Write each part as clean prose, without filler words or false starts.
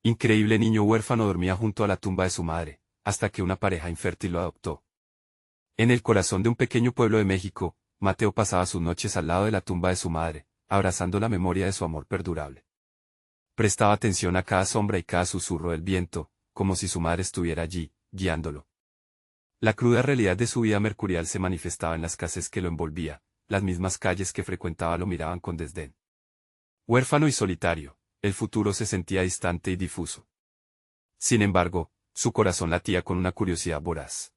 Increíble niño huérfano dormía junto a la tumba de su madre, hasta que una pareja infértil lo adoptó. En el corazón de un pequeño pueblo de México, Mateo pasaba sus noches al lado de la tumba de su madre, abrazando la memoria de su amor perdurable. Prestaba atención a cada sombra y cada susurro del viento, como si su madre estuviera allí, guiándolo. La cruda realidad de su vida mercurial se manifestaba en la escasez que lo envolvía, las mismas calles que frecuentaba lo miraban con desdén. Huérfano y solitario, el futuro se sentía distante y difuso. Sin embargo, su corazón latía con una curiosidad voraz.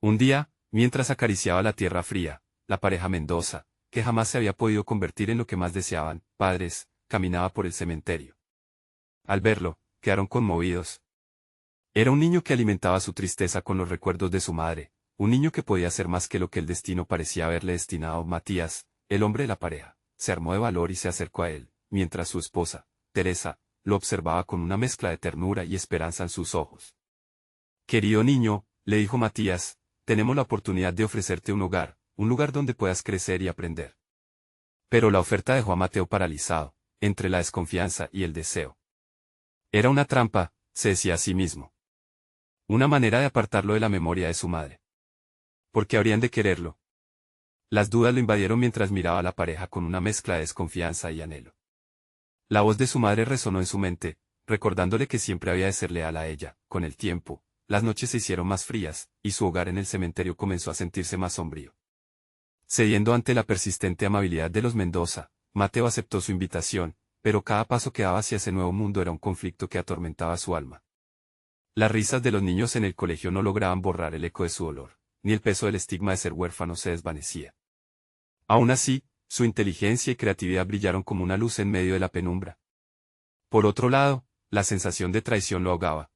Un día, mientras acariciaba la tierra fría, la pareja Mendoza, que jamás se había podido convertir en lo que más deseaban, padres, caminaba por el cementerio. Al verlo, quedaron conmovidos. Era un niño que alimentaba su tristeza con los recuerdos de su madre, un niño que podía ser más que lo que el destino parecía haberle destinado. Matías, el hombre de la pareja, se armó de valor y se acercó a él, mientras su esposa, Teresa, lo observaba con una mezcla de ternura y esperanza en sus ojos. Querido niño, le dijo Matías, tenemos la oportunidad de ofrecerte un hogar, un lugar donde puedas crecer y aprender. Pero la oferta dejó a Mateo paralizado, entre la desconfianza y el deseo. Era una trampa, se decía a sí mismo. Una manera de apartarlo de la memoria de su madre. ¿Por qué habrían de quererlo? Las dudas lo invadieron mientras miraba a la pareja con una mezcla de desconfianza y anhelo. La voz de su madre resonó en su mente, recordándole que siempre había de ser leal a ella. Con el tiempo, las noches se hicieron más frías, y su hogar en el cementerio comenzó a sentirse más sombrío. Cediendo ante la persistente amabilidad de los Mendoza, Mateo aceptó su invitación, pero cada paso que daba hacia ese nuevo mundo era un conflicto que atormentaba su alma. Las risas de los niños en el colegio no lograban borrar el eco de su dolor, ni el peso del estigma de ser huérfano se desvanecía. Aún así, su inteligencia y creatividad brillaron como una luz en medio de la penumbra. Por otro lado, la sensación de traición lo ahogaba.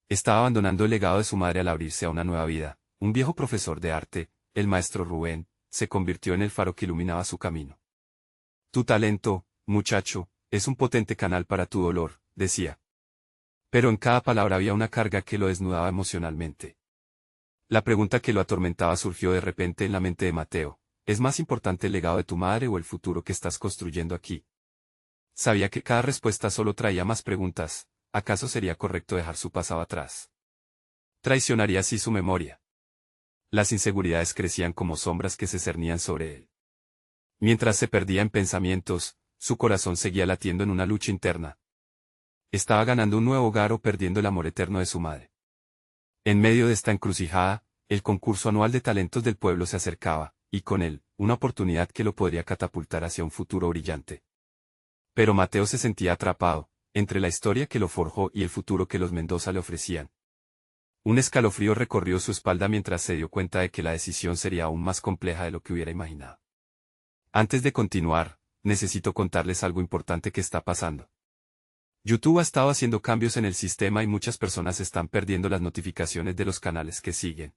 Estaba abandonando el legado de su madre al abrirse a una nueva vida. Un viejo profesor de arte, el maestro Rubén, se convirtió en el faro que iluminaba su camino. Tu talento, muchacho, es un potente canal para tu dolor, decía. Pero en cada palabra había una carga que lo desnudaba emocionalmente. La pregunta que lo atormentaba surgió de repente en la mente de Mateo. ¿Es más importante el legado de tu madre o el futuro que estás construyendo aquí? Sabía que cada respuesta solo traía más preguntas. ¿Acaso sería correcto dejar su pasado atrás? ¿Traicionaría así su memoria? Las inseguridades crecían como sombras que se cernían sobre él. Mientras se perdía en pensamientos, su corazón seguía latiendo en una lucha interna. ¿Estaba ganando un nuevo hogar o perdiendo el amor eterno de su madre? En medio de esta encrucijada, el concurso anual de talentos del pueblo se acercaba, y con él, una oportunidad que lo podría catapultar hacia un futuro brillante. Pero Mateo se sentía atrapado, entre la historia que lo forjó y el futuro que los Mendoza le ofrecían. Un escalofrío recorrió su espalda mientras se dio cuenta de que la decisión sería aún más compleja de lo que hubiera imaginado. Antes de continuar, necesito contarles algo importante que está pasando. YouTube ha estado haciendo cambios en el sistema y muchas personas están perdiendo las notificaciones de los canales que siguen.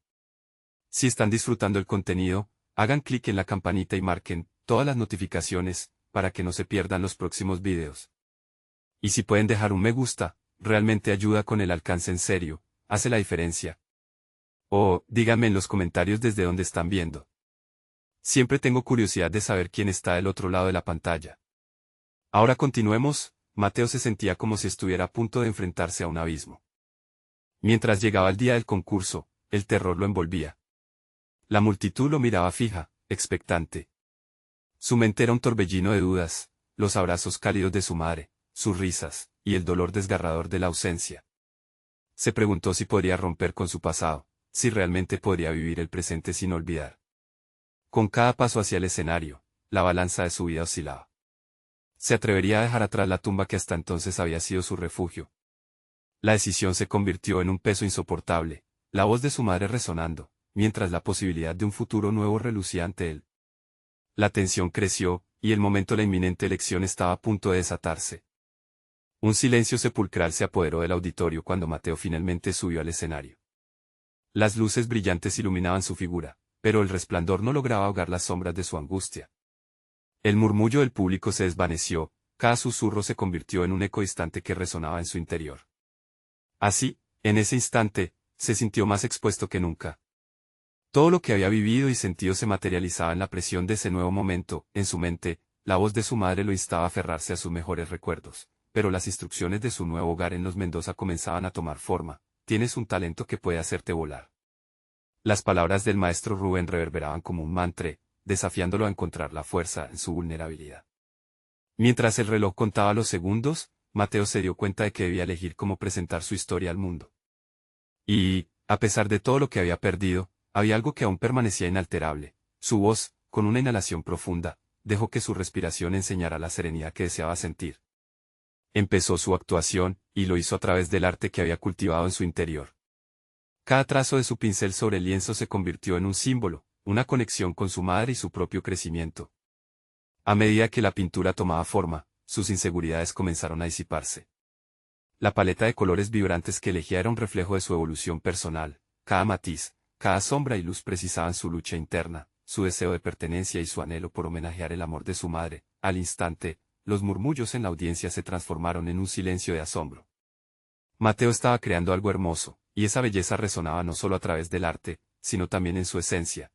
Si están disfrutando el contenido, hagan clic en la campanita y marquen todas las notificaciones, para que no se pierdan los próximos videos. Y si pueden dejar un me gusta, realmente ayuda con el alcance en serio, hace la diferencia. O, díganme en los comentarios desde dónde están viendo. Siempre tengo curiosidad de saber quién está del otro lado de la pantalla. Ahora continuemos. Mateo se sentía como si estuviera a punto de enfrentarse a un abismo. Mientras llegaba el día del concurso, el terror lo envolvía. La multitud lo miraba fija, expectante. Su mente era un torbellino de dudas, los abrazos cálidos de su madre, sus risas, y el dolor desgarrador de la ausencia. Se preguntó si podría romper con su pasado, si realmente podría vivir el presente sin olvidar. Con cada paso hacia el escenario, la balanza de su vida oscilaba. ¿Se atrevería a dejar atrás la tumba que hasta entonces había sido su refugio? La decisión se convirtió en un peso insoportable, la voz de su madre resonando, mientras la posibilidad de un futuro nuevo relucía ante él. La tensión creció, y el momento de la inminente elección estaba a punto de desatarse. Un silencio sepulcral se apoderó del auditorio cuando Mateo finalmente subió al escenario. Las luces brillantes iluminaban su figura, pero el resplandor no lograba ahogar las sombras de su angustia. El murmullo del público se desvaneció, cada susurro se convirtió en un eco distante que resonaba en su interior. Así, en ese instante, se sintió más expuesto que nunca. Todo lo que había vivido y sentido se materializaba en la presión de ese nuevo momento. En su mente, la voz de su madre lo instaba a aferrarse a sus mejores recuerdos. pero las instrucciones de su nuevo hogar en los Mendoza comenzaban a tomar forma. Tienes un talento que puede hacerte volar. Las palabras del maestro Rubén reverberaban como un mantra, desafiándolo a encontrar la fuerza en su vulnerabilidad. Mientras el reloj contaba los segundos, Mateo se dio cuenta de que debía elegir cómo presentar su historia al mundo. Y, a pesar de todo lo que había perdido, había algo que aún permanecía inalterable. Su voz, con una inhalación profunda, dejó que su respiración enseñara la serenidad que deseaba sentir. Empezó su actuación, y lo hizo a través del arte que había cultivado en su interior. Cada trazo de su pincel sobre el lienzo se convirtió en un símbolo, una conexión con su madre y su propio crecimiento. A medida que la pintura tomaba forma, sus inseguridades comenzaron a disiparse. La paleta de colores vibrantes que elegía era un reflejo de su evolución personal. Cada matiz, cada sombra y luz precisaban su lucha interna, su deseo de pertenencia y su anhelo por homenajear el amor de su madre. Al instante, los murmullos en la audiencia se transformaron en un silencio de asombro. Mateo estaba creando algo hermoso, y esa belleza resonaba no solo a través del arte, sino también en su esencia.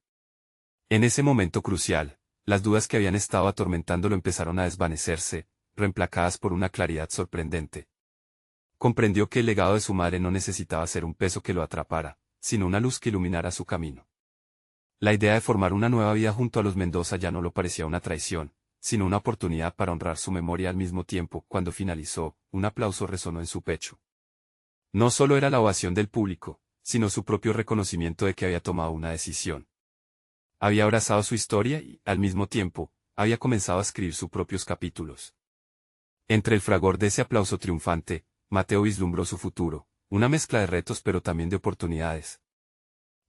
En ese momento crucial, las dudas que habían estado atormentándolo empezaron a desvanecerse, reemplazadas por una claridad sorprendente. Comprendió que el legado de su madre no necesitaba ser un peso que lo atrapara, sino una luz que iluminara su camino. La idea de formar una nueva vida junto a los Mendoza ya no lo parecía una traición, sino una oportunidad para honrar su memoria al mismo tiempo. Cuando finalizó, un aplauso resonó en su pecho. No solo era la ovación del público, sino su propio reconocimiento de que había tomado una decisión. Había abrazado su historia y, al mismo tiempo, había comenzado a escribir sus propios capítulos. Entre el fragor de ese aplauso triunfante, Mateo vislumbró su futuro, una mezcla de retos pero también de oportunidades.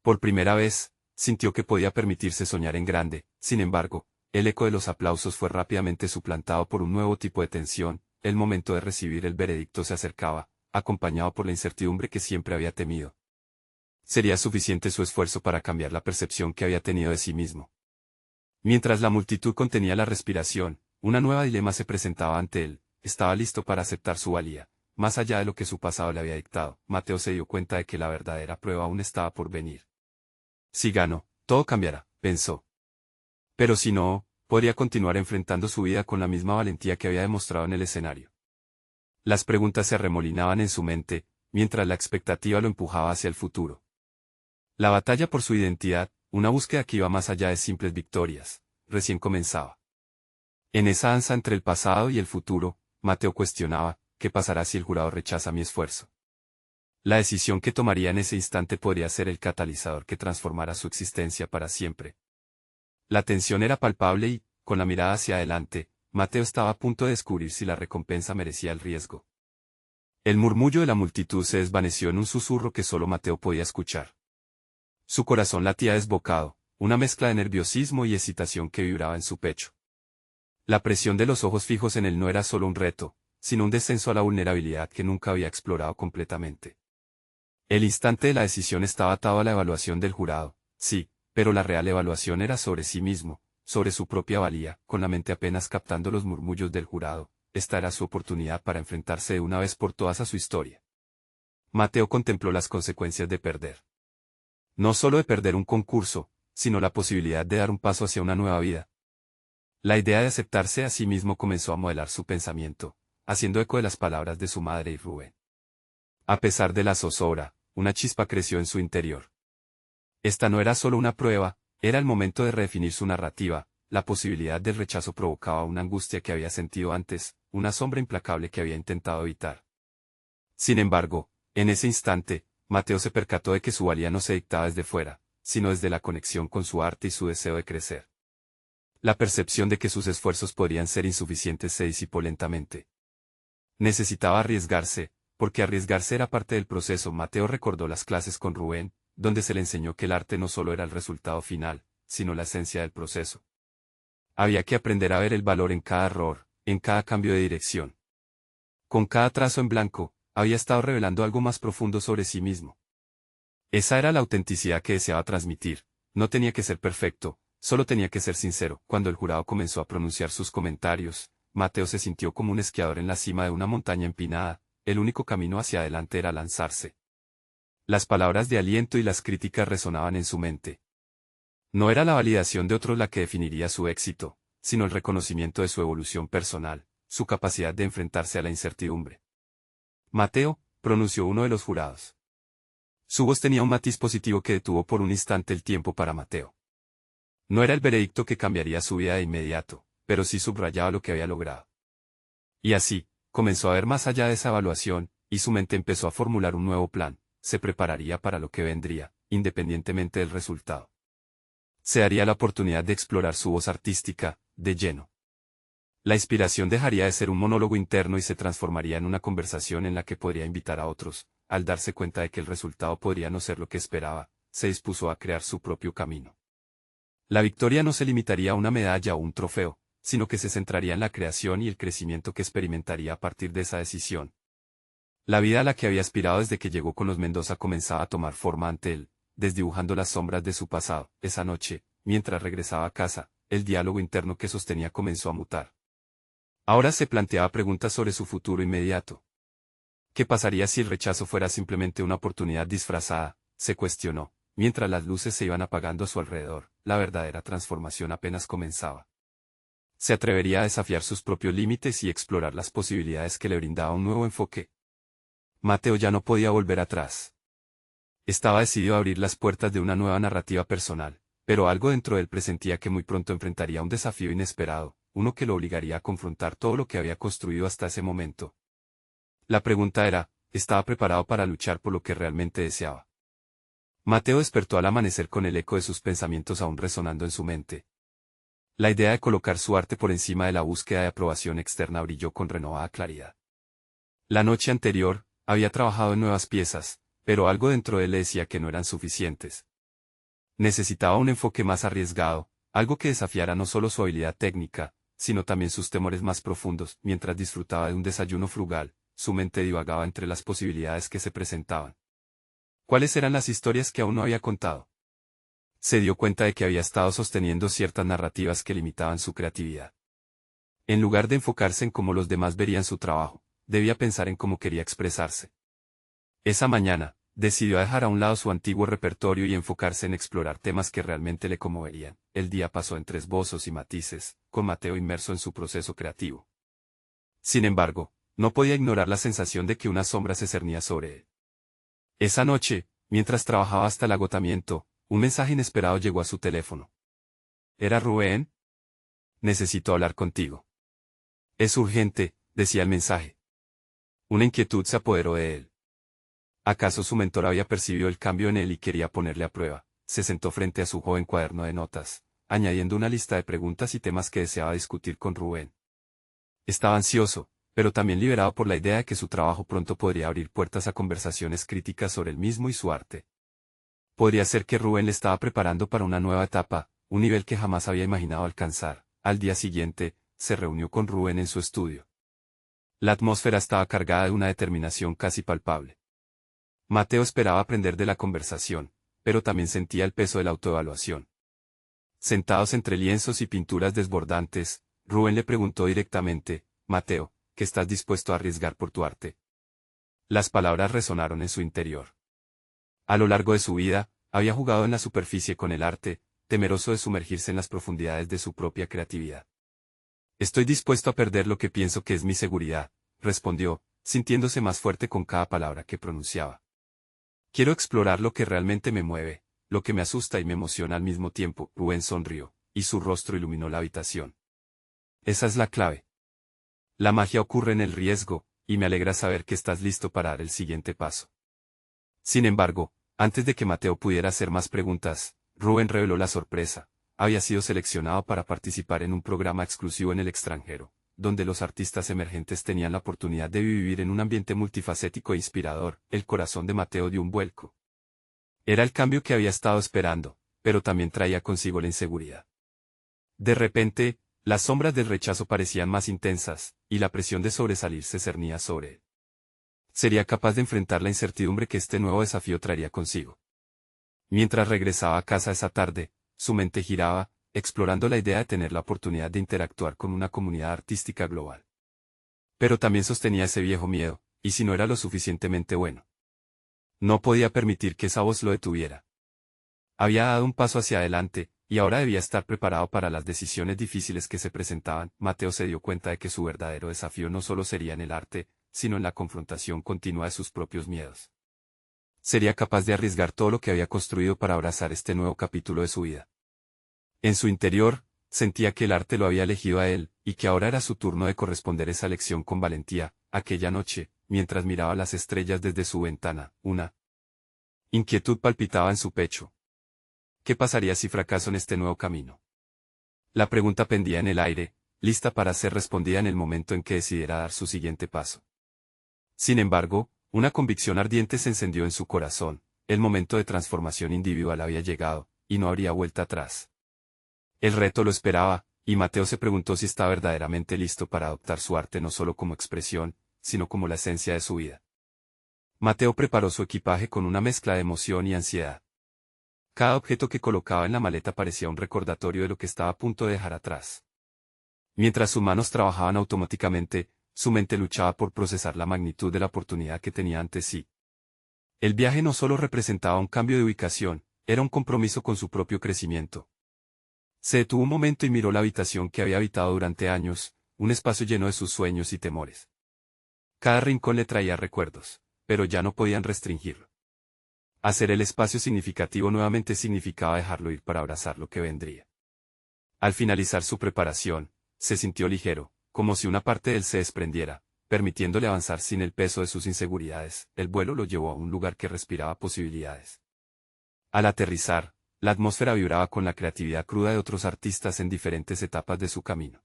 Por primera vez, sintió que podía permitirse soñar en grande. Sin embargo, el eco de los aplausos fue rápidamente suplantado por un nuevo tipo de tensión. El momento de recibir el veredicto se acercaba, acompañado por la incertidumbre que siempre había temido. ¿Sería suficiente su esfuerzo para cambiar la percepción que había tenido de sí mismo? Mientras la multitud contenía la respiración, una nueva dilema se presentaba ante él. Estaba listo para aceptar su valía, más allá de lo que su pasado le había dictado. Mateo se dio cuenta de que la verdadera prueba aún estaba por venir. Si gano, todo cambiará, pensó. Pero si no, podría continuar enfrentando su vida con la misma valentía que había demostrado en el escenario. Las preguntas se arremolinaban en su mente, mientras la expectativa lo empujaba hacia el futuro. La batalla por su identidad, una búsqueda que iba más allá de simples victorias, recién comenzaba. En esa danza entre el pasado y el futuro, Mateo cuestionaba, ¿qué pasará si el jurado rechaza mi esfuerzo? La decisión que tomaría en ese instante podría ser el catalizador que transformara su existencia para siempre. La tensión era palpable y, con la mirada hacia adelante, Mateo estaba a punto de descubrir si la recompensa merecía el riesgo. El murmullo de la multitud se desvaneció en un susurro que solo Mateo podía escuchar. Su corazón latía desbocado, una mezcla de nerviosismo y excitación que vibraba en su pecho. La presión de los ojos fijos en él no era solo un reto, sino un descenso a la vulnerabilidad que nunca había explorado completamente. El instante de la decisión estaba atado a la evaluación del jurado, sí, pero la real evaluación era sobre sí mismo, sobre su propia valía. Con la mente apenas captando los murmullos del jurado, esta era su oportunidad para enfrentarse de una vez por todas a su historia. Mateo contempló las consecuencias de perder. No solo de perder un concurso, sino la posibilidad de dar un paso hacia una nueva vida. La idea de aceptarse a sí mismo comenzó a modelar su pensamiento, haciendo eco de las palabras de su madre y Rubén. A pesar de la zozobra, una chispa creció en su interior. Esta no era solo una prueba, era el momento de redefinir su narrativa. La posibilidad del rechazo provocaba una angustia que había sentido antes, una sombra implacable que había intentado evitar. Sin embargo, en ese instante, Mateo se percató de que su valía no se dictaba desde fuera, sino desde la conexión con su arte y su deseo de crecer. La percepción de que sus esfuerzos podrían ser insuficientes se disipó lentamente. Necesitaba arriesgarse, porque arriesgarse era parte del proceso. Mateo recordó las clases con Rubén, donde se le enseñó que el arte no solo era el resultado final, sino la esencia del proceso. Había que aprender a ver el valor en cada error, en cada cambio de dirección. Con cada trazo en blanco, había estado revelando algo más profundo sobre sí mismo. Esa era la autenticidad que deseaba transmitir. No tenía que ser perfecto, solo tenía que ser sincero. Cuando el jurado comenzó a pronunciar sus comentarios, Mateo se sintió como un esquiador en la cima de una montaña empinada. El único camino hacia adelante era lanzarse. Las palabras de aliento y las críticas resonaban en su mente. No era la validación de otros la que definiría su éxito, sino el reconocimiento de su evolución personal. su capacidad de enfrentarse a la incertidumbre. Mateo, pronunció uno de los jurados. Su voz tenía un matiz positivo que detuvo por un instante el tiempo para Mateo. No era el veredicto que cambiaría su vida de inmediato, pero sí subrayaba lo que había logrado. Y así, comenzó a ver más allá de esa evaluación, y su mente empezó a formular un nuevo plan. Se prepararía para lo que vendría, independientemente del resultado. Se daría la oportunidad de explorar su voz artística, de lleno. La inspiración dejaría de ser un monólogo interno y se transformaría en una conversación en la que podría invitar a otros. Al darse cuenta de que el resultado podría no ser lo que esperaba, se dispuso a crear su propio camino. La victoria no se limitaría a una medalla o un trofeo, sino que se centraría en la creación y el crecimiento que experimentaría a partir de esa decisión. La vida a la que había aspirado desde que llegó con los Mendoza comenzaba a tomar forma ante él, desdibujando las sombras de su pasado. Esa noche, mientras regresaba a casa, el diálogo interno que sostenía comenzó a mutar. Ahora se planteaba preguntas sobre su futuro inmediato. ¿Qué pasaría si el rechazo fuera simplemente una oportunidad disfrazada? Se cuestionó, mientras las luces se iban apagando a su alrededor. La verdadera transformación apenas comenzaba. Se atrevería a desafiar sus propios límites y explorar las posibilidades que le brindaba un nuevo enfoque. Mateo ya no podía volver atrás. Estaba decidido a abrir las puertas de una nueva narrativa personal, pero algo dentro de él presentía que muy pronto enfrentaría un desafío inesperado, uno que lo obligaría a confrontar todo lo que había construido hasta ese momento. La pregunta era, ¿estaba preparado para luchar por lo que realmente deseaba? Mateo despertó al amanecer con el eco de sus pensamientos aún resonando en su mente. La idea de colocar su arte por encima de la búsqueda de aprobación externa brilló con renovada claridad. La noche anterior, había trabajado en nuevas piezas, pero algo dentro de él le decía que no eran suficientes. Necesitaba un enfoque más arriesgado, algo que desafiara no solo su habilidad técnica, sino también sus temores más profundos. Mientras disfrutaba de un desayuno frugal, su mente divagaba entre las posibilidades que se presentaban. ¿Cuáles eran las historias que aún no había contado? Se dio cuenta de que había estado sosteniendo ciertas narrativas que limitaban su creatividad. En lugar de enfocarse en cómo los demás verían su trabajo, debía pensar en cómo quería expresarse. Esa mañana, decidió dejar a un lado su antiguo repertorio y enfocarse en explorar temas que realmente le conmoverían. El día pasó entre esbozos y matices, con Mateo inmerso en su proceso creativo. Sin embargo, no podía ignorar la sensación de que una sombra se cernía sobre él. Esa noche, mientras trabajaba hasta el agotamiento, un mensaje inesperado llegó a su teléfono. ¿Era Rubén? Necesito hablar contigo. Es urgente, decía el mensaje. Una inquietud se apoderó de él. ¿Acaso su mentor había percibido el cambio en él y quería ponerle a prueba? Se sentó frente a su joven cuaderno de notas, añadiendo una lista de preguntas y temas que deseaba discutir con Rubén. Estaba ansioso, pero también liberado por la idea de que su trabajo pronto podría abrir puertas a conversaciones críticas sobre él mismo y su arte. Podría ser que Rubén le estaba preparando para una nueva etapa, un nivel que jamás había imaginado alcanzar. Al día siguiente, se reunió con Rubén en su estudio. La atmósfera estaba cargada de una determinación casi palpable. Mateo esperaba aprender de la conversación, pero también sentía el peso de la autoevaluación. Sentados entre lienzos y pinturas desbordantes, Rubén le preguntó directamente, Mateo, ¿qué estás dispuesto a arriesgar por tu arte? Las palabras resonaron en su interior. A lo largo de su vida, había jugado en la superficie con el arte, temeroso de sumergirse en las profundidades de su propia creatividad. Estoy dispuesto a perder lo que pienso que es mi seguridad, respondió, sintiéndose más fuerte con cada palabra que pronunciaba. Quiero explorar lo que realmente me mueve, lo que me asusta y me emociona al mismo tiempo. Rubén sonrió, y su rostro iluminó la habitación. Esa es la clave. La magia ocurre en el riesgo, y me alegra saber que estás listo para dar el siguiente paso. Sin embargo, antes de que Mateo pudiera hacer más preguntas, Rubén reveló la sorpresa. Había sido seleccionado para participar en un programa exclusivo en el extranjero, donde los artistas emergentes tenían la oportunidad de vivir en un ambiente multifacético e inspirador. El corazón de Mateo dio un vuelco. Era el cambio que había estado esperando, pero también traía consigo la inseguridad. De repente, las sombras del rechazo parecían más intensas, y la presión de sobresalir se cernía sobre él. ¿Sería capaz de enfrentar la incertidumbre que este nuevo desafío traería consigo? Mientras regresaba a casa esa tarde, su mente giraba, explorando la idea de tener la oportunidad de interactuar con una comunidad artística global. Pero también sostenía ese viejo miedo, ¿y si no era lo suficientemente bueno? No podía permitir que esa voz lo detuviera. Había dado un paso hacia adelante, y ahora debía estar preparado para las decisiones difíciles que se presentaban. Mateo se dio cuenta de que su verdadero desafío no solo sería en el arte, sino en la confrontación continua de sus propios miedos. Sería capaz de arriesgar todo lo que había construido para abrazar este nuevo capítulo de su vida. En su interior, sentía que el arte lo había elegido a él, y que ahora era su turno de corresponder esa elección con valentía. Aquella noche, mientras miraba las estrellas desde su ventana, una inquietud palpitaba en su pecho. ¿Qué pasaría si fracaso en este nuevo camino? La pregunta pendía en el aire, lista para ser respondida en el momento en que decidiera dar su siguiente paso. Sin embargo, una convicción ardiente se encendió en su corazón. El momento de transformación individual había llegado, y no habría vuelta atrás. El reto lo esperaba, y Mateo se preguntó si estaba verdaderamente listo para adoptar su arte no solo como expresión, sino como la esencia de su vida. Mateo preparó su equipaje con una mezcla de emoción y ansiedad. Cada objeto que colocaba en la maleta parecía un recordatorio de lo que estaba a punto de dejar atrás. Mientras sus manos trabajaban automáticamente, su mente luchaba por procesar la magnitud de la oportunidad que tenía ante sí. El viaje no solo representaba un cambio de ubicación, era un compromiso con su propio crecimiento. Se detuvo un momento y miró la habitación que había habitado durante años, un espacio lleno de sus sueños y temores. Cada rincón le traía recuerdos, pero ya no podían restringirlo. Hacer el espacio significativo nuevamente significaba dejarlo ir para abrazar lo que vendría. Al finalizar su preparación, se sintió ligero, como si una parte de él se desprendiera, permitiéndole avanzar sin el peso de sus inseguridades. El vuelo lo llevó a un lugar que respiraba posibilidades. Al aterrizar, la atmósfera vibraba con la creatividad cruda de otros artistas en diferentes etapas de su camino.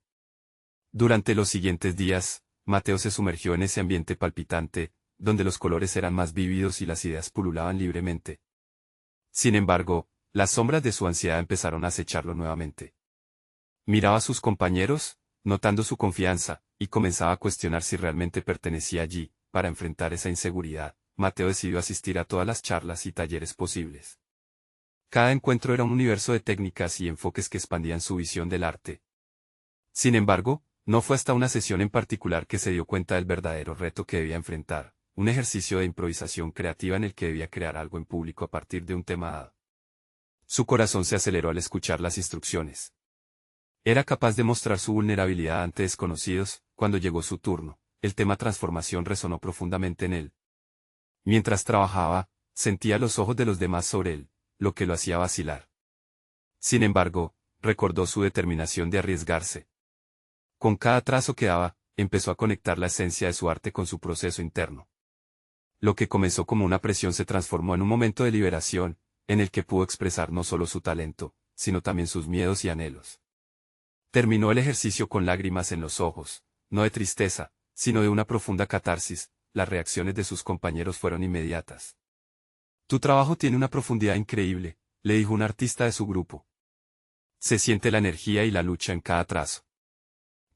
Durante los siguientes días, Mateo se sumergió en ese ambiente palpitante, donde los colores eran más vívidos y las ideas pululaban libremente. Sin embargo, las sombras de su ansiedad empezaron a acecharlo nuevamente. Miraba a sus compañeros, notando su confianza, y comenzaba a cuestionar si realmente pertenecía allí. Para enfrentar esa inseguridad, Mateo decidió asistir a todas las charlas y talleres posibles. Cada encuentro era un universo de técnicas y enfoques que expandían su visión del arte. Sin embargo, no fue hasta una sesión en particular que se dio cuenta del verdadero reto que debía enfrentar, un ejercicio de improvisación creativa en el que debía crear algo en público a partir de un tema dado. Su corazón se aceleró al escuchar las instrucciones. Era capaz de mostrar su vulnerabilidad ante desconocidos. Cuando llegó su turno, el tema transformación resonó profundamente en él. Mientras trabajaba, sentía los ojos de los demás sobre él, lo que lo hacía vacilar. Sin embargo, recordó su determinación de arriesgarse. Con cada trazo que daba, empezó a conectar la esencia de su arte con su proceso interno. Lo que comenzó como una presión se transformó en un momento de liberación, en el que pudo expresar no solo su talento, sino también sus miedos y anhelos. Terminó el ejercicio con lágrimas en los ojos, no de tristeza, sino de una profunda catarsis. Las reacciones de sus compañeros fueron inmediatas. Tu trabajo tiene una profundidad increíble, le dijo un artista de su grupo. Se siente la energía y la lucha en cada trazo.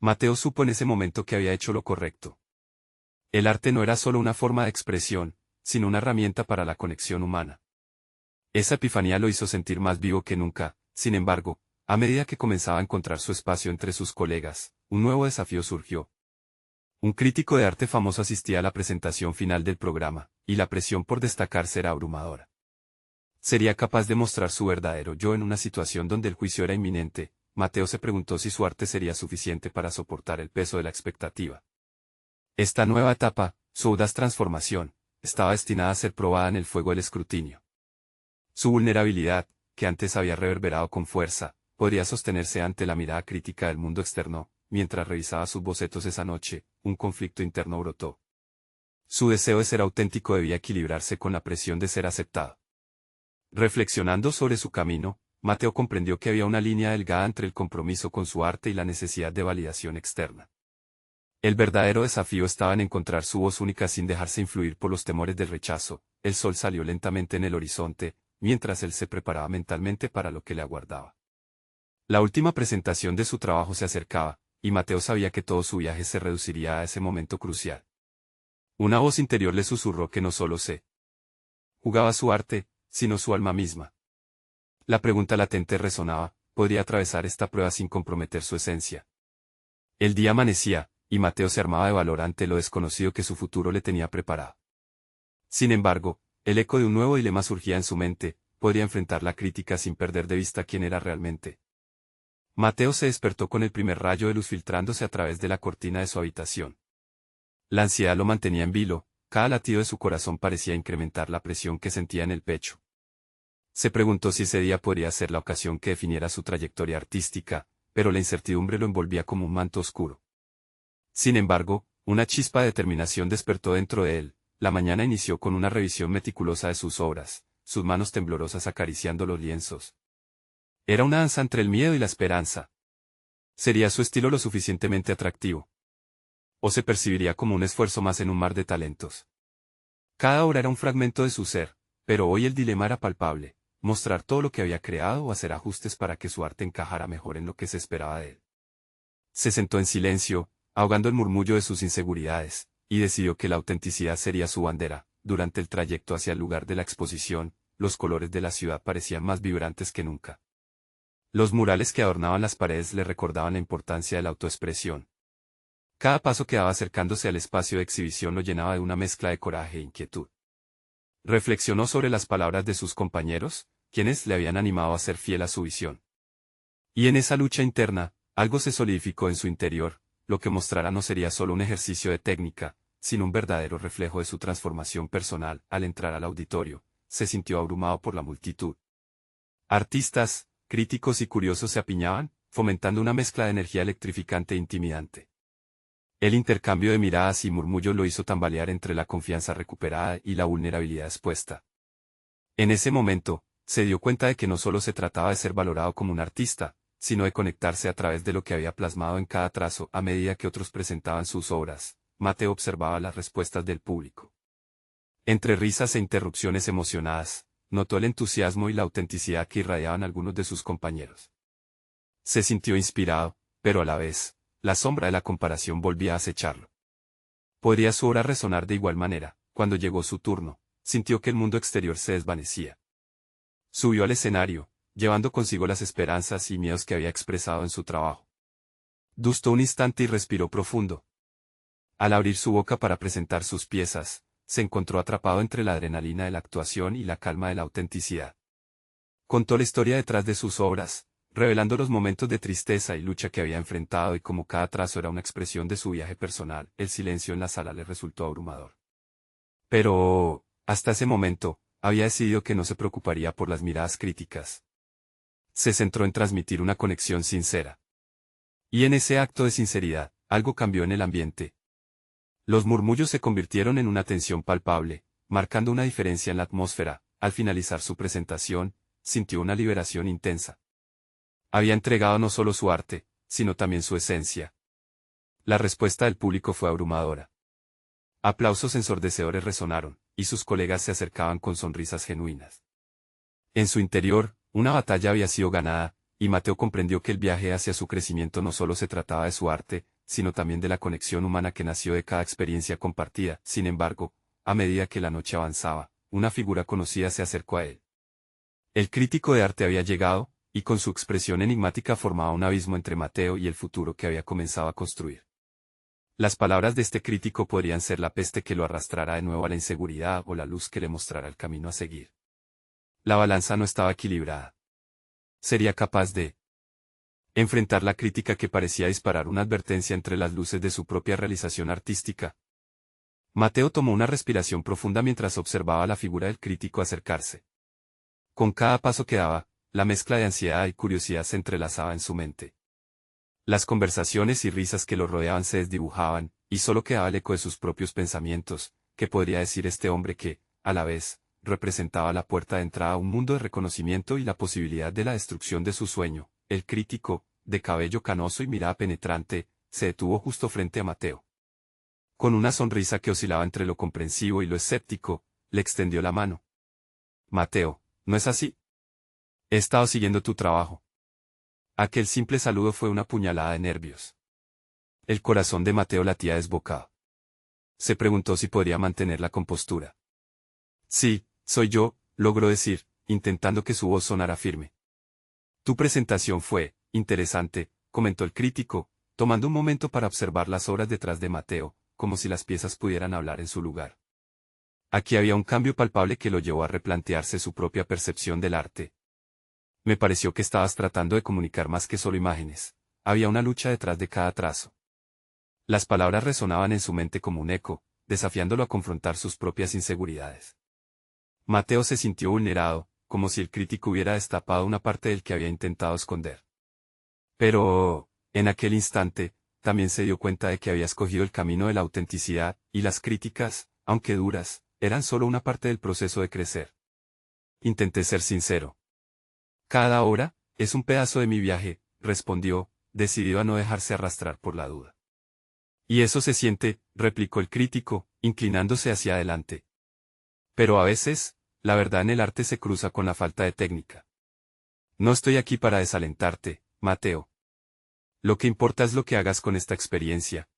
Mateo supo en ese momento que había hecho lo correcto. El arte no era solo una forma de expresión, sino una herramienta para la conexión humana. Esa epifanía lo hizo sentir más vivo que nunca. Sin embargo, a medida que comenzaba a encontrar su espacio entre sus colegas, un nuevo desafío surgió. Un crítico de arte famoso asistía a la presentación final del programa, y la presión por destacarse era abrumadora. ¿Sería capaz de mostrar su verdadero yo en una situación donde el juicio era inminente? Mateo se preguntó si su arte sería suficiente para soportar el peso de la expectativa. Esta nueva etapa, su audaz transformación, estaba destinada a ser probada en el fuego del escrutinio. Su vulnerabilidad, que antes había reverberado con fuerza, podría sostenerse ante la mirada crítica del mundo externo. Mientras revisaba sus bocetos esa noche, un conflicto interno brotó. Su deseo de ser auténtico debía equilibrarse con la presión de ser aceptado. Reflexionando sobre su camino, Mateo comprendió que había una línea delgada entre el compromiso con su arte y la necesidad de validación externa. El verdadero desafío estaba en encontrar su voz única sin dejarse influir por los temores del rechazo. El sol salió lentamente en el horizonte, mientras él se preparaba mentalmente para lo que le aguardaba. La última presentación de su trabajo se acercaba, y Mateo sabía que todo su viaje se reduciría a ese momento crucial. Una voz interior le susurró que no solo se jugaba su arte, sino su alma misma. La pregunta latente resonaba: ¿podría atravesar esta prueba sin comprometer su esencia? El día amanecía, y Mateo se armaba de valor ante lo desconocido que su futuro le tenía preparado. Sin embargo, el eco de un nuevo dilema surgía en su mente: podría enfrentar la crítica sin perder de vista quién era realmente. Mateo se despertó con el primer rayo de luz filtrándose a través de la cortina de su habitación. La ansiedad lo mantenía en vilo, cada latido de su corazón parecía incrementar la presión que sentía en el pecho. Se preguntó si ese día podría ser la ocasión que definiera su trayectoria artística, pero la incertidumbre lo envolvía como un manto oscuro. Sin embargo, una chispa de determinación despertó dentro de él. La mañana inició con una revisión meticulosa de sus obras, sus manos temblorosas acariciando los lienzos. Era una danza entre el miedo y la esperanza. ¿Sería su estilo lo suficientemente atractivo? ¿O se percibiría como un esfuerzo más en un mar de talentos? Cada obra era un fragmento de su ser, pero hoy el dilema era palpable: mostrar todo lo que había creado o hacer ajustes para que su arte encajara mejor en lo que se esperaba de él. Se sentó en silencio, ahogando el murmullo de sus inseguridades, y decidió que la autenticidad sería su bandera. Durante el trayecto hacia el lugar de la exposición, los colores de la ciudad parecían más vibrantes que nunca. Los murales que adornaban las paredes le recordaban la importancia de la autoexpresión. Cada paso que daba acercándose al espacio de exhibición lo llenaba de una mezcla de coraje e inquietud. Reflexionó sobre las palabras de sus compañeros, quienes le habían animado a ser fiel a su visión. Y en esa lucha interna, algo se solidificó en su interior: lo que mostrara no sería solo un ejercicio de técnica, sino un verdadero reflejo de su transformación personal. Al entrar al auditorio, se sintió abrumado por la multitud. Artistas, críticos y curiosos se apiñaban, fomentando una mezcla de energía electrificante e intimidante. El intercambio de miradas y murmullos lo hizo tambalear entre la confianza recuperada y la vulnerabilidad expuesta. En ese momento, se dio cuenta de que no solo se trataba de ser valorado como un artista, sino de conectarse a través de lo que había plasmado en cada trazo. A medida que otros presentaban sus obras, Mateo observaba las respuestas del público. Entre risas e interrupciones emocionadas, notó el entusiasmo y la autenticidad que irradiaban algunos de sus compañeros. Se sintió inspirado, pero a la vez, la sombra de la comparación volvía a acecharlo. ¿Podría su obra resonar de igual manera? Cuando llegó su turno, sintió que el mundo exterior se desvanecía. Subió al escenario, llevando consigo las esperanzas y miedos que había expresado en su trabajo. Dudó un instante y respiró profundo. Al abrir su boca para presentar sus piezas, se encontró atrapado entre la adrenalina de la actuación y la calma de la autenticidad. Contó la historia detrás de sus obras, revelando los momentos de tristeza y lucha que había enfrentado y cómo cada trazo era una expresión de su viaje personal. El silencio en la sala le resultó abrumador. Pero, hasta ese momento, había decidido que no se preocuparía por las miradas críticas. Se centró en transmitir una conexión sincera. Y en ese acto de sinceridad, algo cambió en el ambiente. Los murmullos se convirtieron en una tensión palpable, marcando una diferencia en la atmósfera. Al finalizar su presentación, sintió una liberación intensa. Había entregado no solo su arte, sino también su esencia. La respuesta del público fue abrumadora. Aplausos ensordecedores resonaron, y sus colegas se acercaban con sonrisas genuinas. En su interior, una batalla había sido ganada, y Mateo comprendió que el viaje hacia su crecimiento no solo se trataba de su arte, sino también de la conexión humana que nació de cada experiencia compartida. Sin embargo, a medida que la noche avanzaba, una figura conocida se acercó a él. El crítico de arte había llegado, y con su expresión enigmática formaba un abismo entre Mateo y el futuro que había comenzado a construir. Las palabras de este crítico podrían ser la peste que lo arrastrara de nuevo a la inseguridad o la luz que le mostrara el camino a seguir. La balanza no estaba equilibrada. ¿Sería capaz de enfrentar la crítica que parecía disparar una advertencia entre las luces de su propia realización artística? Mateo tomó una respiración profunda mientras observaba a la figura del crítico acercarse. Con cada paso que daba, la mezcla de ansiedad y curiosidad se entrelazaba en su mente. Las conversaciones y risas que lo rodeaban se desdibujaban, y solo quedaba el eco de sus propios pensamientos. ¿Qué podría decir este hombre que, a la vez, representaba la puerta de entrada a un mundo de reconocimiento y la posibilidad de la destrucción de su sueño? El crítico, de cabello canoso y mirada penetrante, se detuvo justo frente a Mateo. Con una sonrisa que oscilaba entre lo comprensivo y lo escéptico, le extendió la mano. Mateo, ¿no es así? He estado siguiendo tu trabajo. Aquel simple saludo fue una puñalada de nervios. El corazón de Mateo latía desbocado. Se preguntó si podría mantener la compostura. Sí, soy yo, logró decir, intentando que su voz sonara firme. Tu presentación fue interesante, comentó el crítico, tomando un momento para observar las obras detrás de Mateo, como si las piezas pudieran hablar en su lugar. Aquí había un cambio palpable que lo llevó a replantearse su propia percepción del arte. Me pareció que estabas tratando de comunicar más que solo imágenes. Había una lucha detrás de cada trazo. Las palabras resonaban en su mente como un eco, desafiándolo a confrontar sus propias inseguridades. Mateo se sintió vulnerado, como si el crítico hubiera destapado una parte del que había intentado esconder. Pero, en aquel instante, también se dio cuenta de que había escogido el camino de la autenticidad, y las críticas, aunque duras, eran solo una parte del proceso de crecer. Intenté ser sincero. Cada hora, es un pedazo de mi viaje, respondió, decidido a no dejarse arrastrar por la duda. Y eso se siente, replicó el crítico, inclinándose hacia adelante. Pero a veces, la verdad en el arte se cruza con la falta de técnica. No estoy aquí para desalentarte, Mateo. Lo que importa es lo que hagas con esta experiencia.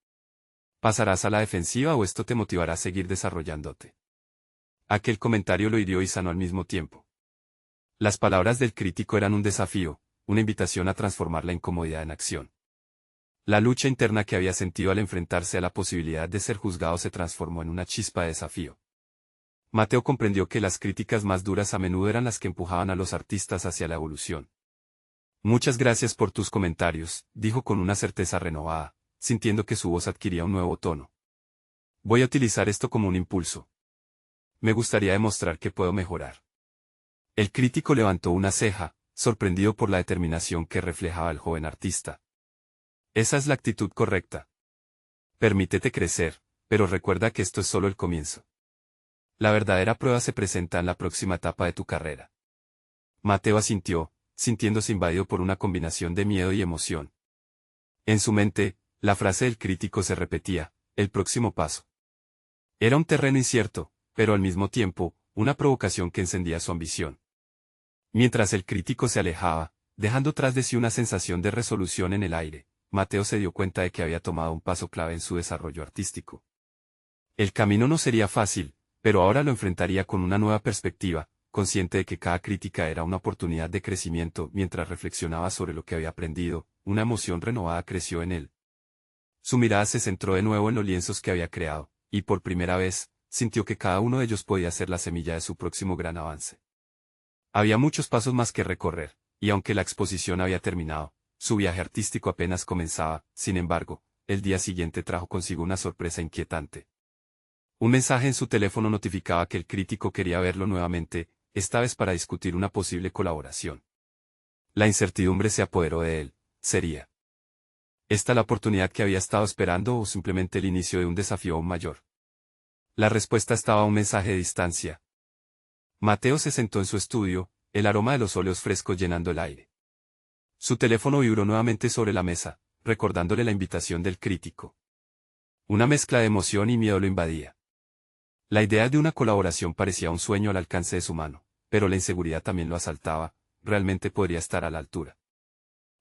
¿Pasarás a la defensiva o esto te motivará a seguir desarrollándote? Aquel comentario lo hirió y sanó al mismo tiempo. Las palabras del crítico eran un desafío, una invitación a transformar la incomodidad en acción. La lucha interna que había sentido al enfrentarse a la posibilidad de ser juzgado se transformó en una chispa de desafío. Mateo comprendió que las críticas más duras a menudo eran las que empujaban a los artistas hacia la evolución. Muchas gracias por tus comentarios, dijo con una certeza renovada, sintiendo que su voz adquiría un nuevo tono. Voy a utilizar esto como un impulso. Me gustaría demostrar que puedo mejorar. El crítico levantó una ceja, sorprendido por la determinación que reflejaba el joven artista. Esa es la actitud correcta. Permítete crecer, pero recuerda que esto es solo el comienzo. La verdadera prueba se presenta en la próxima etapa de tu carrera. Mateo asintió, sintiéndose invadido por una combinación de miedo y emoción. En su mente, la frase del crítico se repetía, el próximo paso. Era un terreno incierto, pero al mismo tiempo, una provocación que encendía su ambición. Mientras el crítico se alejaba, dejando tras de sí una sensación de resolución en el aire, Mateo se dio cuenta de que había tomado un paso clave en su desarrollo artístico. El camino no sería fácil, pero ahora lo enfrentaría con una nueva perspectiva, consciente de que cada crítica era una oportunidad de crecimiento. Mientras reflexionaba sobre lo que había aprendido, una emoción renovada creció en él. Su mirada se centró de nuevo en los lienzos que había creado, y por primera vez, sintió que cada uno de ellos podía ser la semilla de su próximo gran avance. Había muchos pasos más que recorrer, y aunque la exposición había terminado, su viaje artístico apenas comenzaba. Sin embargo, el día siguiente trajo consigo una sorpresa inquietante. Un mensaje en su teléfono notificaba que el crítico quería verlo nuevamente, esta vez para discutir una posible colaboración. La incertidumbre se apoderó de él. ¿Sería esta la oportunidad que había estado esperando o simplemente el inicio de un desafío aún mayor? La respuesta estaba a un mensaje de distancia. Mateo se sentó en su estudio, el aroma de los óleos frescos llenando el aire. Su teléfono vibró nuevamente sobre la mesa, recordándole la invitación del crítico. Una mezcla de emoción y miedo lo invadía. La idea de una colaboración parecía un sueño al alcance de su mano, pero la inseguridad también lo asaltaba. Realmente podría estar a la altura.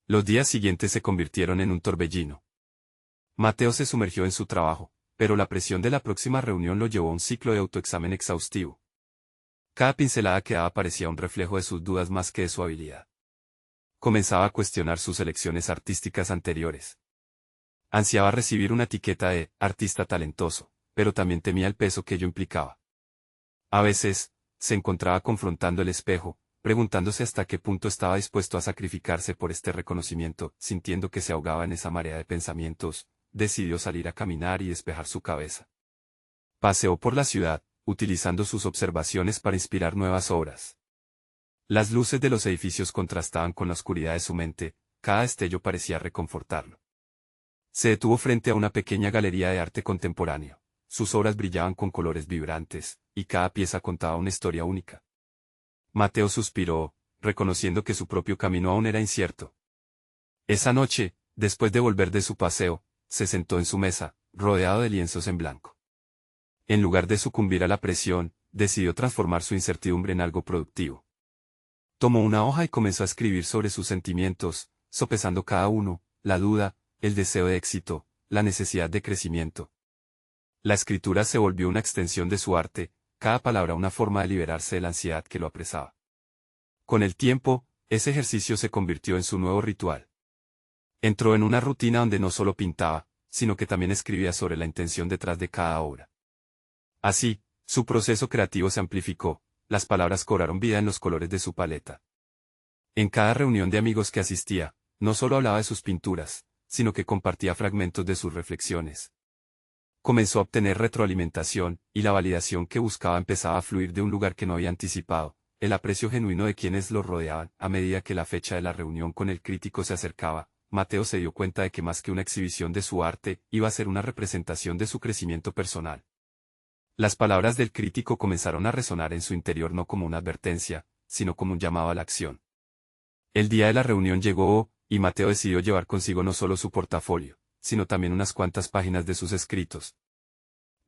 Los días siguientes se convirtieron en un torbellino. Mateo se sumergió en su trabajo, pero la presión de la próxima reunión lo llevó a un ciclo de autoexamen exhaustivo. Cada pincelada que daba parecía un reflejo de sus dudas más que de su habilidad. Comenzaba a cuestionar sus elecciones artísticas anteriores. Ansiaba recibir una etiqueta de artista talentoso, pero también temía el peso que ello implicaba. A veces, se encontraba confrontando el espejo, preguntándose hasta qué punto estaba dispuesto a sacrificarse por este reconocimiento. Sintiendo que se ahogaba en esa marea de pensamientos, decidió salir a caminar y despejar su cabeza. Paseó por la ciudad, utilizando sus observaciones para inspirar nuevas obras. Las luces de los edificios contrastaban con la oscuridad de su mente, cada destello parecía reconfortarlo. Se detuvo frente a una pequeña galería de arte contemporáneo. Sus obras brillaban con colores vibrantes, y cada pieza contaba una historia única. Mateo suspiró, reconociendo que su propio camino aún era incierto. Esa noche, después de volver de su paseo, se sentó en su mesa, rodeado de lienzos en blanco. En lugar de sucumbir a la presión, decidió transformar su incertidumbre en algo productivo. Tomó una hoja y comenzó a escribir sobre sus sentimientos, sopesando cada uno, la duda, el deseo de éxito, la necesidad de crecimiento. La escritura se volvió una extensión de su arte, cada palabra una forma de liberarse de la ansiedad que lo apresaba. Con el tiempo, ese ejercicio se convirtió en su nuevo ritual. Entró en una rutina donde no solo pintaba, sino que también escribía sobre la intención detrás de cada obra. Así, Su proceso creativo se amplificó, las palabras cobraron vida en los colores de su paleta. En cada reunión de amigos que asistía, no solo hablaba de sus pinturas, sino que compartía fragmentos de sus reflexiones. Comenzó a obtener retroalimentación, y la validación que buscaba empezaba a fluir de un lugar que no había anticipado, el aprecio genuino de quienes lo rodeaban. A medida que la fecha de la reunión con el crítico se acercaba, Mateo se dio cuenta de que más que una exhibición de su arte, iba a ser una representación de su crecimiento personal. Las palabras del crítico comenzaron a resonar en su interior no como una advertencia, sino como un llamado a la acción. El día de la reunión llegó, y Mateo decidió llevar consigo no solo su portafolio, sino también unas cuantas páginas de sus escritos.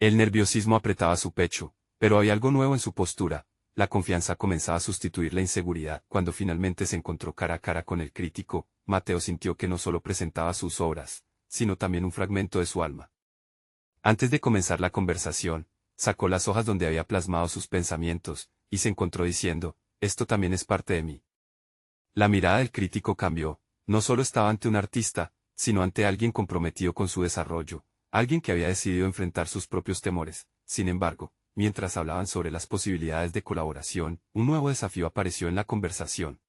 El nerviosismo apretaba su pecho, pero había algo nuevo en su postura, la confianza comenzaba a sustituir la inseguridad. Cuando finalmente se encontró cara a cara con el crítico, Mateo sintió que no solo presentaba sus obras, sino también un fragmento de su alma. Antes de comenzar la conversación, sacó las hojas donde había plasmado sus pensamientos, y se encontró diciendo, esto también es parte de mí. La mirada del crítico cambió, no solo estaba ante un artista, sino ante alguien comprometido con su desarrollo, alguien que había decidido enfrentar sus propios temores. Sin embargo, mientras hablaban sobre las posibilidades de colaboración, un nuevo desafío apareció en la conversación.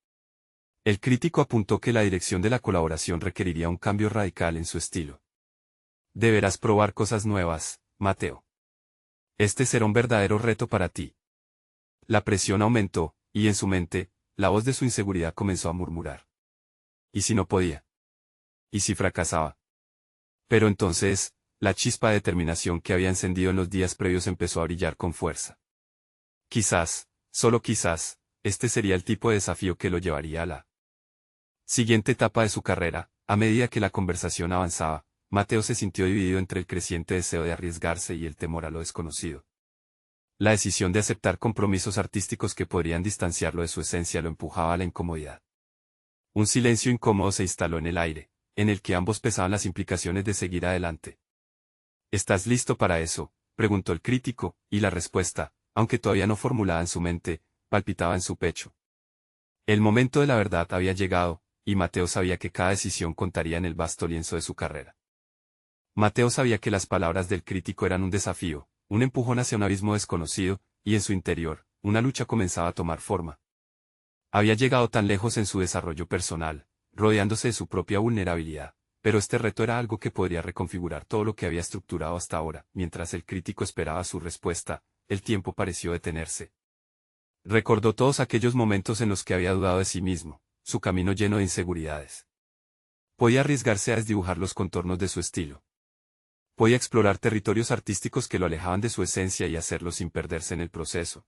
El crítico apuntó que la dirección de la colaboración requeriría un cambio radical en su estilo. Deberás probar cosas nuevas, Mateo. Este será un verdadero reto para ti. La presión aumentó, y en su mente, la voz de su inseguridad comenzó a murmurar. ¿Y si no podía? ¿Y si fracasaba? Pero entonces, la chispa de determinación que había encendido en los días previos empezó a brillar con fuerza. Quizás, solo quizás, este sería el tipo de desafío que lo llevaría a la siguiente etapa de su carrera. A medida que la conversación avanzaba, Mateo se sintió dividido entre el creciente deseo de arriesgarse y el temor a lo desconocido. La decisión de aceptar compromisos artísticos que podrían distanciarlo de su esencia lo empujaba a la incomodidad. Un silencio incómodo se instaló en el aire, en el que ambos pesaban las implicaciones de seguir adelante. ¿Estás listo para eso?, preguntó el crítico, y la respuesta, aunque todavía no formulada en su mente, palpitaba en su pecho. El momento de la verdad había llegado, y Mateo sabía que cada decisión contaría en el vasto lienzo de su carrera. Mateo sabía que las palabras del crítico eran un desafío, un empujón hacia un abismo desconocido, y en su interior, una lucha comenzaba a tomar forma. Había llegado tan lejos en su desarrollo personal, rodeándose de su propia vulnerabilidad, pero este reto era algo que podría reconfigurar todo lo que había estructurado hasta ahora. Mientras el crítico esperaba su respuesta, el tiempo pareció detenerse. Recordó todos aquellos momentos en los que había dudado de sí mismo, su camino lleno de inseguridades. Podía arriesgarse a desdibujar los contornos de su estilo. Podía explorar territorios artísticos que lo alejaban de su esencia y hacerlo sin perderse en el proceso.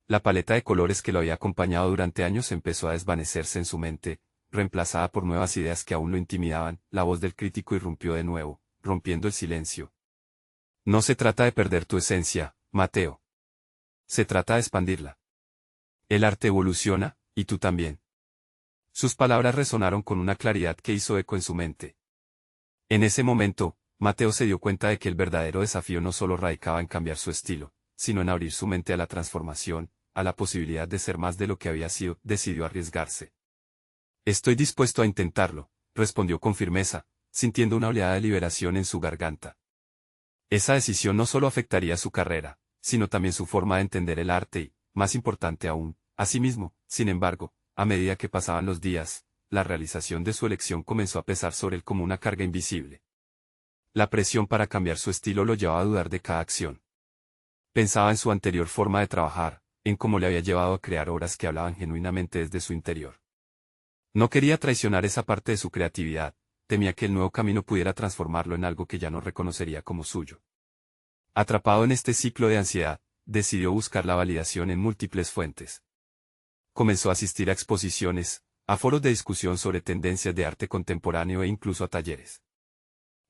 La paleta de colores que lo había acompañado durante años empezó a desvanecerse en su mente, reemplazada por nuevas ideas que aún lo intimidaban. La voz del crítico irrumpió de nuevo, rompiendo el silencio. No se trata de perder tu esencia, Mateo. Se trata de expandirla. El arte evoluciona, y tú también. Sus palabras resonaron con una claridad que hizo eco en su mente. En ese momento, Mateo se dio cuenta de que el verdadero desafío no solo radicaba en cambiar su estilo, sino en abrir su mente a la transformación, a la posibilidad de ser más de lo que había sido. Decidió arriesgarse. Estoy dispuesto a intentarlo, respondió con firmeza, sintiendo una oleada de liberación en su garganta. Esa decisión no solo afectaría su carrera, sino también su forma de entender el arte y, más importante aún, a sí mismo. Sin embargo, a medida que pasaban los días, la realización de su elección comenzó a pesar sobre él como una carga invisible. La presión para cambiar su estilo lo llevaba a dudar de cada acción. Pensaba en su anterior forma de trabajar, en cómo le había llevado a crear obras que hablaban genuinamente desde su interior. No quería traicionar esa parte de su creatividad, temía que el nuevo camino pudiera transformarlo en algo que ya no reconocería como suyo. Atrapado en este ciclo de ansiedad, decidió buscar la validación en múltiples fuentes. Comenzó a asistir a exposiciones, a foros de discusión sobre tendencias de arte contemporáneo e incluso a talleres.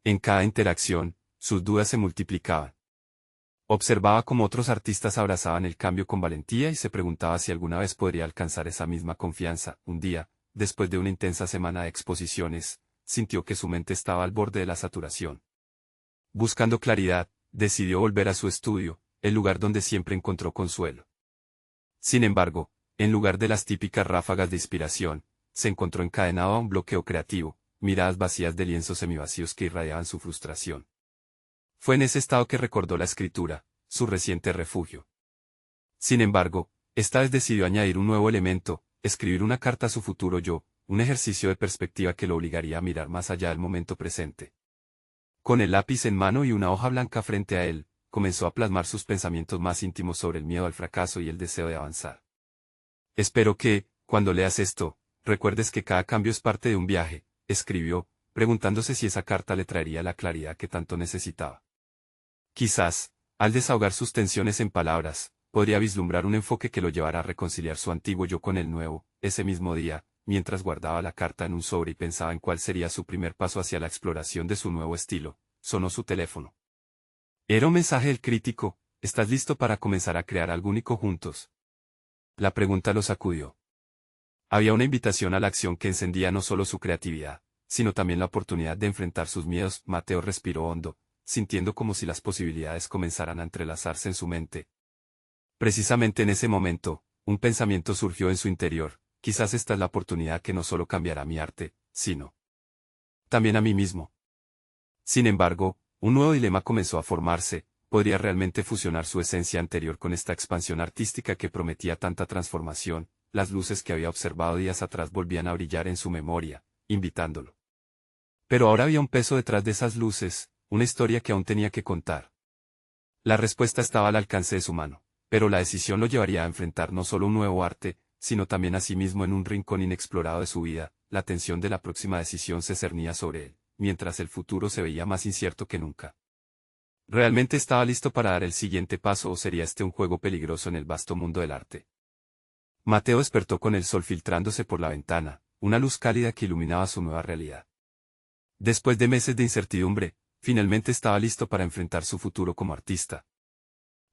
En cada interacción, sus dudas se multiplicaban. Observaba cómo otros artistas abrazaban el cambio con valentía y se preguntaba si alguna vez podría alcanzar esa misma confianza. Un día, después de una intensa semana de exposiciones, sintió que su mente estaba al borde de la saturación. Buscando claridad, decidió volver a su estudio, el lugar donde siempre encontró consuelo. Sin embargo, en lugar de las típicas ráfagas de inspiración, se encontró encadenado a un bloqueo creativo, miradas vacías de lienzos semivacíos que irradiaban su frustración. Fue en ese estado que recordó la escritura, su reciente refugio. Sin embargo, esta vez decidió añadir un nuevo elemento, escribir una carta a su futuro yo, un ejercicio de perspectiva que lo obligaría a mirar más allá del momento presente. Con el lápiz en mano y una hoja blanca frente a él, comenzó a plasmar sus pensamientos más íntimos sobre el miedo al fracaso y el deseo de avanzar. Espero que, cuando leas esto, recuerdes que cada cambio es parte de un viaje, escribió, preguntándose si esa carta le traería la claridad que tanto necesitaba. Quizás, al desahogar sus tensiones en palabras, podría vislumbrar un enfoque que lo llevara a reconciliar su antiguo yo con el nuevo. Ese mismo día, mientras guardaba la carta en un sobre y pensaba en cuál sería su primer paso hacia la exploración de su nuevo estilo, sonó su teléfono. Era un mensaje del crítico: ¿estás listo para comenzar a crear algo único juntos? La pregunta lo sacudió. Había una invitación a la acción que encendía no solo su creatividad, sino también la oportunidad de enfrentar sus miedos. Mateo respiró hondo, sintiendo como si las posibilidades comenzaran a entrelazarse en su mente. Precisamente en ese momento, un pensamiento surgió en su interior: quizás esta es la oportunidad que no solo cambiará mi arte, sino también a mí mismo. Sin embargo, un nuevo dilema comenzó a formarse: ¿podría realmente fusionar su esencia anterior con esta expansión artística que prometía tanta transformación? Las luces que había observado días atrás volvían a brillar en su memoria, invitándolo. Pero ahora había un peso detrás de esas luces, una historia que aún tenía que contar. La respuesta estaba al alcance de su mano, pero la decisión lo llevaría a enfrentar no solo un nuevo arte, sino también a sí mismo en un rincón inexplorado de su vida. La tensión de la próxima decisión se cernía sobre él, mientras el futuro se veía más incierto que nunca. ¿Realmente estaba listo para dar el siguiente paso o sería este un juego peligroso en el vasto mundo del arte? Mateo despertó con el sol filtrándose por la ventana, una luz cálida que iluminaba su nueva realidad. Después de meses de incertidumbre, finalmente estaba listo para enfrentar su futuro como artista.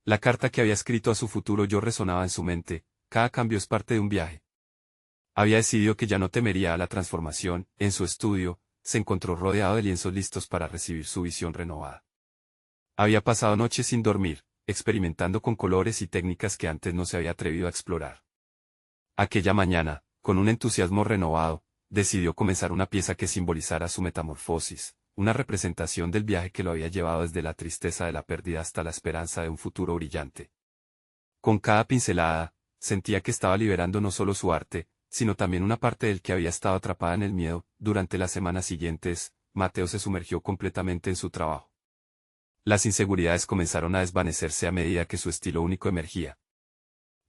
La carta que había escrito a su futuro yo resonaba en su mente: cada cambio es parte de un viaje. Había decidido que ya no temería a la transformación. En su estudio, se encontró rodeado de lienzos listos para recibir su visión renovada. Había pasado noches sin dormir, experimentando con colores y técnicas que antes no se había atrevido a explorar. Aquella mañana, con un entusiasmo renovado, decidió comenzar una pieza que simbolizara su metamorfosis, una representación del viaje que lo había llevado desde la tristeza de la pérdida hasta la esperanza de un futuro brillante. Con cada pincelada, sentía que estaba liberando no solo su arte, sino también una parte del que había estado atrapada en el miedo. Durante las semanas siguientes, Mateo se sumergió completamente en su trabajo. Las inseguridades comenzaron a desvanecerse a medida que su estilo único emergía.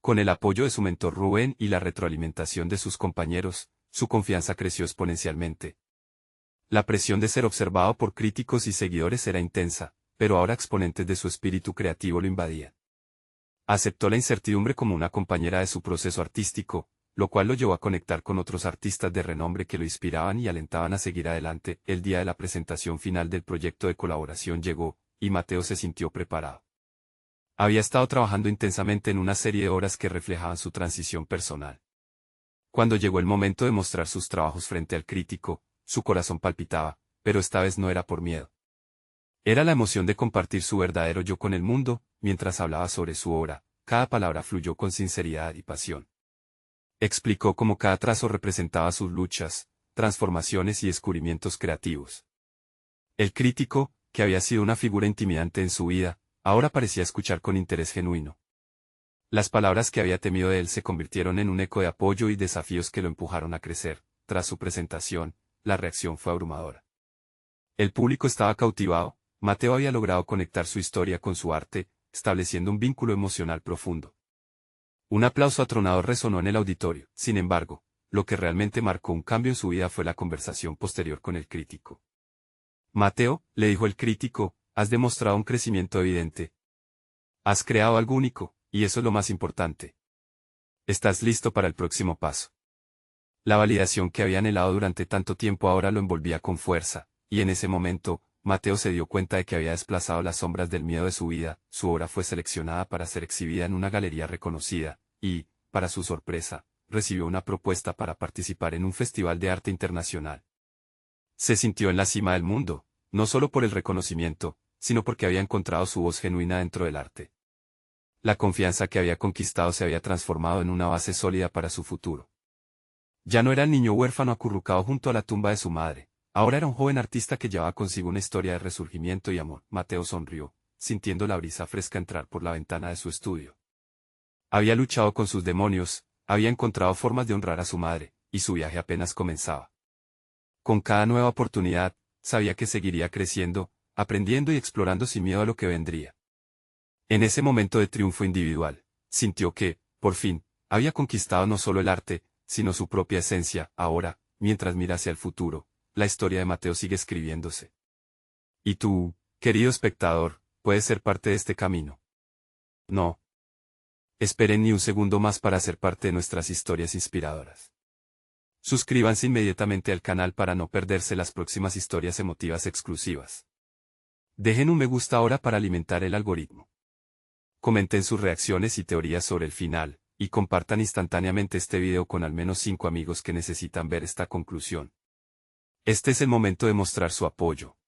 Con el apoyo de su mentor Rubén y la retroalimentación de sus compañeros, su confianza creció exponencialmente. La presión de ser observado por críticos y seguidores era intensa, pero ahora exponentes de su espíritu creativo lo invadían. Aceptó la incertidumbre como una compañera de su proceso artístico, lo cual lo llevó a conectar con otros artistas de renombre que lo inspiraban y alentaban a seguir adelante. El día de la presentación final del proyecto de colaboración llegó, y Mateo se sintió preparado. Había estado trabajando intensamente en una serie de obras que reflejaban su transición personal. Cuando llegó el momento de mostrar sus trabajos frente al crítico, su corazón palpitaba, pero esta vez no era por miedo. Era la emoción de compartir su verdadero yo con el mundo. Mientras hablaba sobre su obra, cada palabra fluyó con sinceridad y pasión. Explicó cómo cada trazo representaba sus luchas, transformaciones y descubrimientos creativos. El crítico, que había sido una figura intimidante en su vida, ahora parecía escuchar con interés genuino. Las palabras que había temido de él se convirtieron en un eco de apoyo y desafíos que lo empujaron a crecer. Tras su presentación, la reacción fue abrumadora. El público estaba cautivado. Mateo había logrado conectar su historia con su arte, estableciendo un vínculo emocional profundo. Un aplauso atronador resonó en el auditorio. Sin embargo, lo que realmente marcó un cambio en su vida fue la conversación posterior con el crítico. Mateo, le dijo el crítico, has demostrado un crecimiento evidente. Has creado algo único, y eso es lo más importante. Estás listo para el próximo paso. La validación que había anhelado durante tanto tiempo ahora lo envolvía con fuerza, y en ese momento, Mateo se dio cuenta de que había desplazado las sombras del miedo de su vida. Su obra fue seleccionada para ser exhibida en una galería reconocida, y, para su sorpresa, recibió una propuesta para participar en un festival de arte internacional. Se sintió en la cima del mundo, no solo por el reconocimiento, sino porque había encontrado su voz genuina dentro del arte. La confianza que había conquistado se había transformado en una base sólida para su futuro. Ya no era el niño huérfano acurrucado junto a la tumba de su madre. Ahora era un joven artista que llevaba consigo una historia de resurgimiento y amor. Mateo sonrió, sintiendo la brisa fresca entrar por la ventana de su estudio. Había luchado con sus demonios, había encontrado formas de honrar a su madre, y su viaje apenas comenzaba. Con cada nueva oportunidad, sabía que seguiría creciendo, aprendiendo y explorando sin miedo a lo que vendría. En ese momento de triunfo individual, sintió que, por fin, había conquistado no solo el arte, sino su propia esencia. Ahora, mientras mira hacia el futuro, la historia de Mateo sigue escribiéndose. Y tú, querido espectador, puedes ser parte de este camino. No esperen ni un segundo más para ser parte de nuestras historias inspiradoras. Suscríbanse inmediatamente al canal para no perderse las próximas historias emotivas exclusivas. Dejen un me gusta ahora para alimentar el algoritmo. Comenten sus reacciones y teorías sobre el final, y compartan instantáneamente este video con al menos 5 amigos que necesitan ver esta conclusión. Este es el momento de mostrar su apoyo.